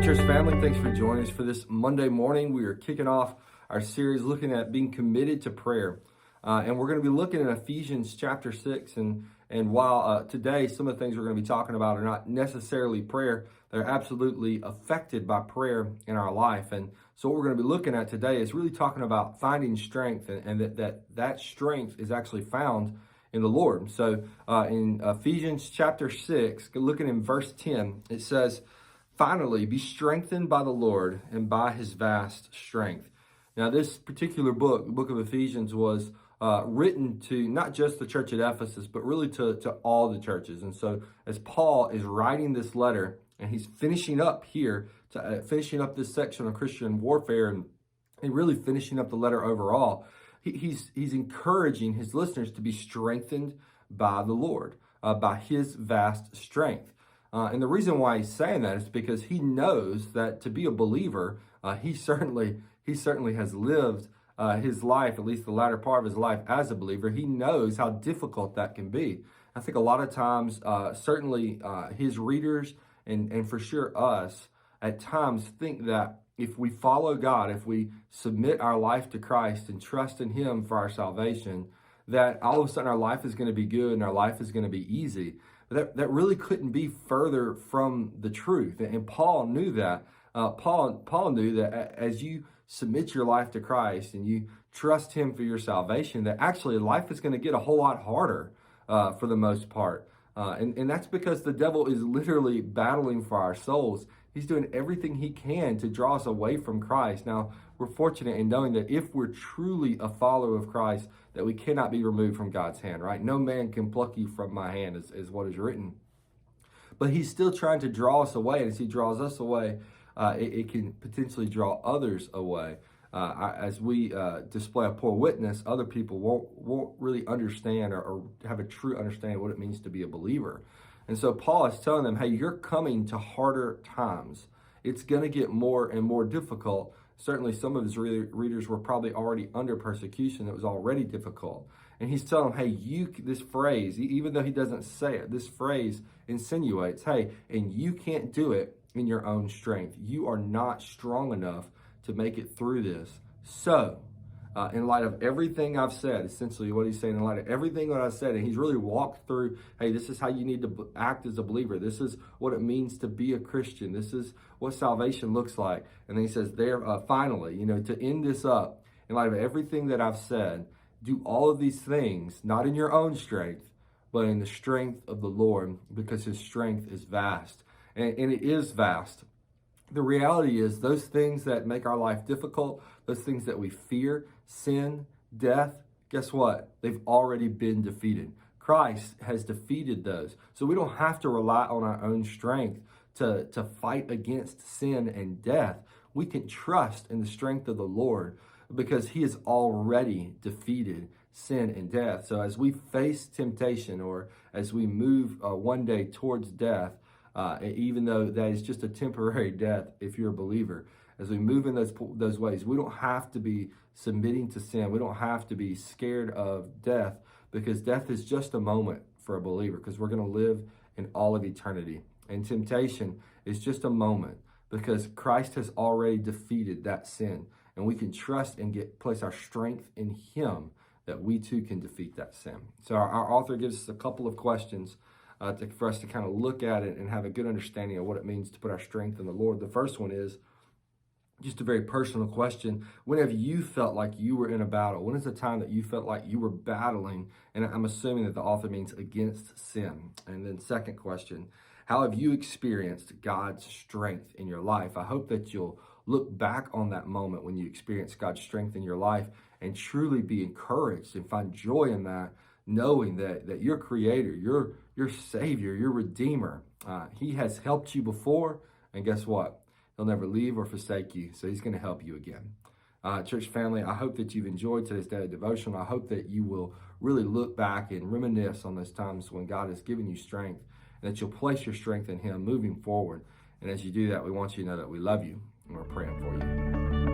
Church family, thanks for joining us for this Monday morning. We are kicking off our series looking at being committed to prayer. And we're going to be looking at Ephesians chapter 6. And while today some of the things we're going to be talking about are not necessarily prayer, they're absolutely affected by prayer in our life. And so what we're going to be looking at today is really talking about finding strength, and that strength is actually found in the Lord. So in Ephesians chapter 6, looking in verse 10, it says, "Finally, be strengthened by the Lord and by his vast strength." Now, this particular book, the book of Ephesians, was written to not just the church at Ephesus, but really to all the churches. And so as Paul is writing this letter, and he's finishing up here, finishing up this section of Christian warfare, and really finishing up the letter overall, he's encouraging his listeners to be strengthened by the Lord, by his vast strength. And the reason why he's saying that is because he knows that to be a believer, he certainly has lived his life, at least the latter part of his life as a believer. He knows how difficult that can be. I think a lot of times, certainly his readers and for sure us, at times think that if we follow God, if we submit our life to Christ and trust in him for our salvation, that all of a sudden our life is going to be good and our life is going to be easy. That really couldn't be further from the truth. And Paul knew that. Paul knew that as you submit your life to Christ and you trust him for your salvation, that actually life is going to get a whole lot harder for the most part. And that's because the devil is literally battling for our souls. He's doing everything he can to draw us away from Christ. Now, we're fortunate in knowing that if we're truly a follower of Christ, that we cannot be removed from God's hand, right? No man can pluck you from my hand, is what is written. But he's still trying to draw us away. And as he draws us away, it can potentially draw others away. As we display a poor witness, other people won't really understand or have a true understanding of what it means to be a believer. And so Paul is telling them, hey, you're coming to harder times. It's going to get more and more difficult. Certainly some of his readers were probably already under persecution that was already difficult. And he's telling them, hey, this phrase, even though he doesn't say it, this phrase insinuates, hey, and you can't do it in your own strength. You are not strong enough to make it through this. So, in light of everything I've said, essentially what he's saying, in light of everything that I've said, and he's really walked through, hey, this is how you need to act as a believer. This is what it means to be a Christian. This is what salvation looks like. And then he says finally, to end this up, in light of everything that I've said, do all of these things, not in your own strength, but in the strength of the Lord, because his strength is vast. And it is vast. The reality is those things that make our life difficult, those things that we fear, sin, death, guess what? They've already been defeated. Christ has defeated those. So we don't have to rely on our own strength to fight against sin and death. We can trust in the strength of the Lord because he has already defeated sin and death. So as we face temptation, or as we move one day towards death, even though that is just a temporary death if you're a believer, as we move in those ways, we don't have to be submitting to sin. We don't have to be scared of death, because death is just a moment for a believer, because we're going to live in all of eternity. And temptation is just a moment, because Christ has already defeated that sin. And we can trust and place our strength in him, that we too can defeat that sin. So our author gives us a couple of questions for us to kind of look at it and have a good understanding of what it means to put our strength in the Lord. The first one is just a very personal question. When have you felt like you were in a battle? When is the time that you felt like you were battling? And I'm assuming that the author means against sin. And then second question, how have you experienced God's strength in your life? I hope that you'll look back on that moment when you experienced God's strength in your life and truly be encouraged and find joy in that, knowing that your Creator, your Savior, your Redeemer, he has helped you before, and guess what? He'll never leave or forsake you, so he's going to help you again. Church family, I hope that you've enjoyed today's daily devotional. I hope that you will really look back and reminisce on those times when God has given you strength, and that you'll place your strength in him moving forward. And as you do that, we want you to know that we love you, and we're praying for you.